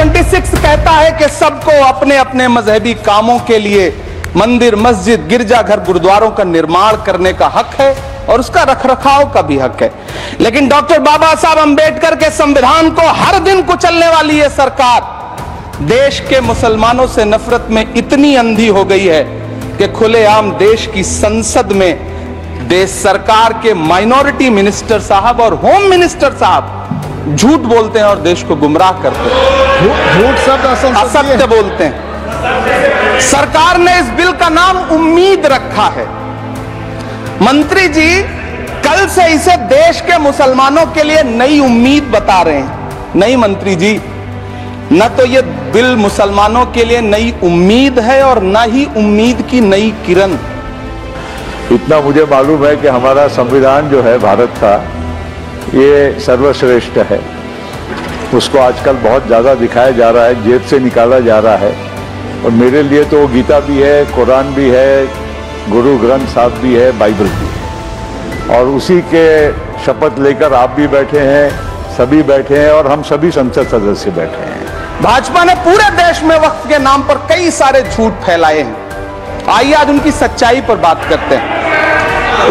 26 कहता है कि सबको अपने अपने मजहबी कामों के लिए मंदिर, मस्जिद, गिरजाघर, गुरुद्वारों का निर्माण करने का हक है और उसका रखरखाव का भी हक है। लेकिन डॉक्टर बाबा साहब अंबेडकर के संविधान को हर दिन कुचलने वाली ये सरकार देश के मुसलमानों से नफरत में इतनी अंधी हो गई है कि खुलेआम देश की संसद में देश सरकार के माइनॉरिटी मिनिस्टर साहब और होम मिनिस्टर साहब झूठ बोलते हैं और देश को गुमराह करते हैं। झूठ शब्द असत्य बोलते हैं। सरकार ने इस बिल का नाम उम्मीद रखा है। मंत्री जी कल से इसे देश के मुसलमानों के लिए नई उम्मीद बता रहे हैं। नहीं मंत्री जी, न तो ये बिल मुसलमानों के लिए नई उम्मीद है और न ही उम्मीद की नई किरण। इतना मुझे मालूम है कि हमारा संविधान जो है भारत का, ये सर्वश्रेष्ठ है। उसको आजकल बहुत ज़्यादा दिखाया जा रहा है, जेब से निकाला जा रहा है। और मेरे लिए तो गीता भी है, कुरान भी है, गुरु ग्रंथ साहब भी है, बाइबल भी है। और उसी के शपथ लेकर आप भी बैठे हैं, सभी बैठे हैं और हम सभी संसद सदस्य बैठे हैं। भाजपा ने पूरे देश में वक्फ के नाम पर कई सारे झूठ फैलाए हैं। आइए आज उनकी सच्चाई पर बात करते हैं।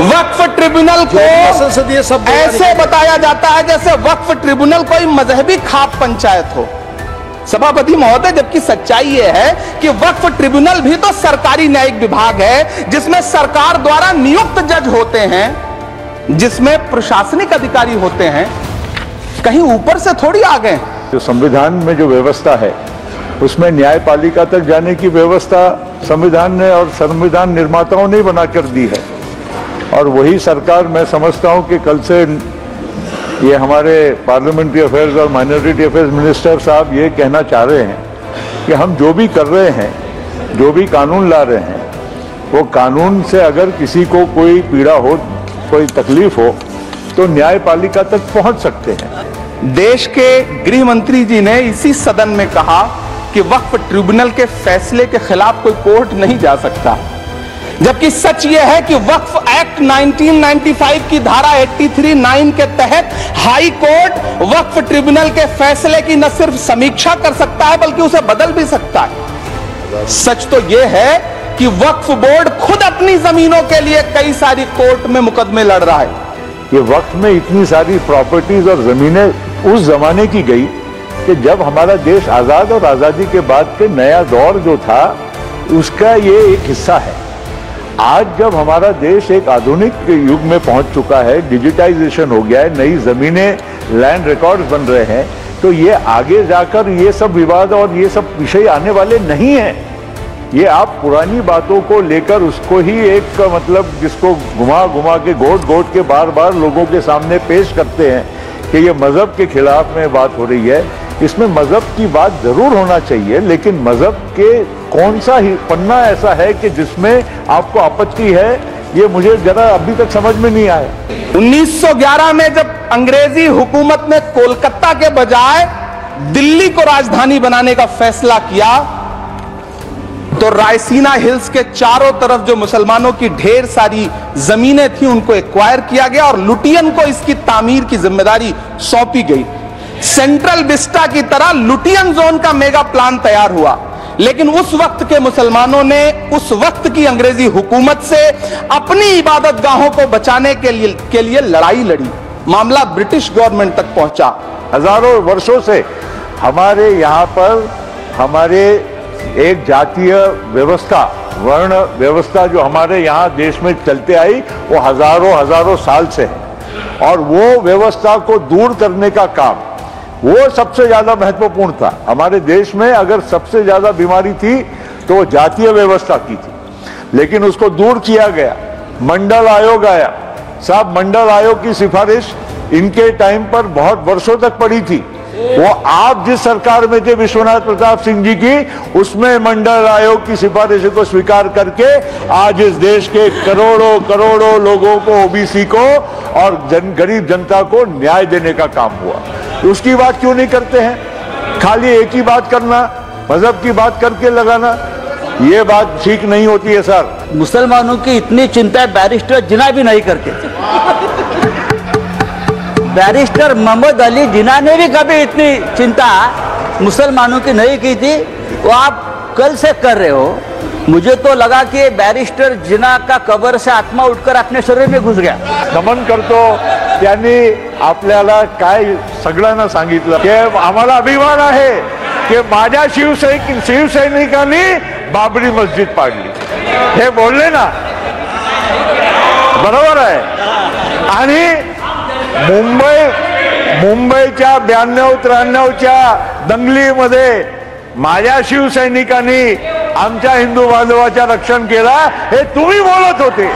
वक्फ ट्रिब्यूनल को ऐसे बताया जाता है जैसे वक्फ ट्रिब्यूनल कोई मजहबी खाप पंचायत हो। सभापति महोदय, जबकि सच्चाई यह है कि वक्फ ट्रिब्यूनल भी तो सरकारी न्यायिक विभाग है जिसमें सरकार द्वारा नियुक्त जज होते हैं, जिसमें प्रशासनिक अधिकारी होते हैं। कहीं ऊपर से थोड़ी आ गए। जो संविधान में जो व्यवस्था है उसमें न्यायपालिका तक जाने की व्यवस्था संविधान ने और संविधान निर्माताओं ने बना कर दी है। और वही सरकार, मैं समझता हूं कि कल से ये हमारे पार्लियामेंट्री अफेयर्स और माइनॉरिटी अफेयर्स मिनिस्टर साहब ये कहना चाह रहे हैं कि हम जो भी कर रहे हैं, जो भी कानून ला रहे हैं, वो कानून से अगर किसी को कोई पीड़ा हो, कोई तकलीफ हो, तो न्यायपालिका तक पहुंच सकते हैं। देश के गृह मंत्री जी ने इसी सदन में कहा कि वक्फ ट्रिब्यूनल के फैसले के खिलाफ कोई कोर्ट नहीं जा सकता, जबकि सच यह है कि वक्फ एक्ट 1995 की धारा 83(9) के तहत हाई कोर्ट वक्फ ट्रिब्यूनल के फैसले की न सिर्फ समीक्षा कर सकता है बल्कि उसे बदल भी सकता है। सच तो यह है कि वक्फ बोर्ड खुद अपनी जमीनों के लिए कई सारी कोर्ट में मुकदमे लड़ रहा है। ये वक्त में इतनी सारी प्रॉपर्टीज और जमीनें उस जमाने की गई कि जब हमारा देश आजाद और आजादी के बाद के नया दौर जो था उसका ये एक हिस्सा है। आज जब हमारा देश एक आधुनिक युग में पहुंच चुका है, डिजिटाइजेशन हो गया है, नई जमीनें, लैंड रिकॉर्ड्स बन रहे हैं, तो ये आगे जाकर ये सब विवाद और ये सब विषय आने वाले नहीं हैं। ये आप पुरानी बातों को लेकर उसको ही एक मतलब जिसको घुमा घुमा के घोट घोट के बार बार लोगों के सामने पेश करते हैं कि ये मजहब के खिलाफ में बात हो रही है। इसमें मजहब की बात जरूर होना चाहिए, लेकिन मजहब के कौन सा ही पन्ना ऐसा है कि जिसमें आपको आपत्ति है, ये मुझे जरा अभी तक समझ में नहीं आया। 1911 में जब अंग्रेजी हुकूमत ने कोलकाता के बजाय दिल्ली को राजधानी बनाने का फैसला किया तो रायसीना हिल्स के चारों तरफ जो मुसलमानों की ढेर सारी जमीनें थी उनको एक्वायर किया गया और लुटियन को इसकी तामीर की जिम्मेदारी सौंपी गई। सेंट्रल विस्टा की तरह लुटियन जोन का मेगा प्लान तैयार हुआ, लेकिन उस वक्त के मुसलमानों ने उस वक्त की अंग्रेजी हुकूमत से अपनी इबादत गाहों को बचाने के लिए लड़ाई लड़ी। मामला ब्रिटिश गवर्नमेंट तक पहुंचा। हजारों वर्षों से हमारे यहाँ पर हमारे एक जातीय व्यवस्था, वर्ण व्यवस्था जो हमारे यहाँ देश में चलते आई, वो हजारों साल से है। और वो व्यवस्था को दूर करने का काम वो सबसे ज्यादा महत्वपूर्ण था। हमारे देश में अगर सबसे ज्यादा बीमारी थी तो वो जातीय व्यवस्था की थी, लेकिन उसको दूर किया गया। मंडल आयोग आया। साहब, मंडल आयोग की सिफारिश इनके टाइम पर बहुत वर्षों तक पड़ी थी। वो आप जिस सरकार में थे विश्वनाथ प्रताप सिंह जी की, उसमें मंडल आयोग की सिफारिश को स्वीकार करके आज इस देश के करोड़ों लोगों को, ओबीसी को और गरीब जनता को न्याय देने का काम हुआ। उसकी बात क्यों नहीं करते हैं? खाली एक ही बात करना, मजहब की बात करके लगाना, ये बात ठीक नहीं होती है सर। मुसलमानों की इतनी चिंता बैरिस्टर जिन्ना भी नहीं करते। बैरिस्टर मोहम्मद अली जिन्ना ने भी कभी इतनी चिंता मुसलमानों की नहीं की थी वो आप कल से कर रहे हो। मुझे तो लगा कि बैरिस्टर जिना का कबर से आत्मा उठकर अपने शरीर में घुस गया। नमन करतो त्यांनी आपल्याला काय सगळ्यांना सांगितलं की आम्हाला अभिमान आहे की माझ्या शिवसैनिकांनी बाबरी मस्जिद पाडली, हे बोलले ना, बरोबर आहे। आणि मुंबईच्या 92-93च्या दंगलीमध्ये माझ्या शिवसैनिकांनी आमच्या हिंदू बांधवाच्या रक्षण केला, हे तुम्ही बोलत होते।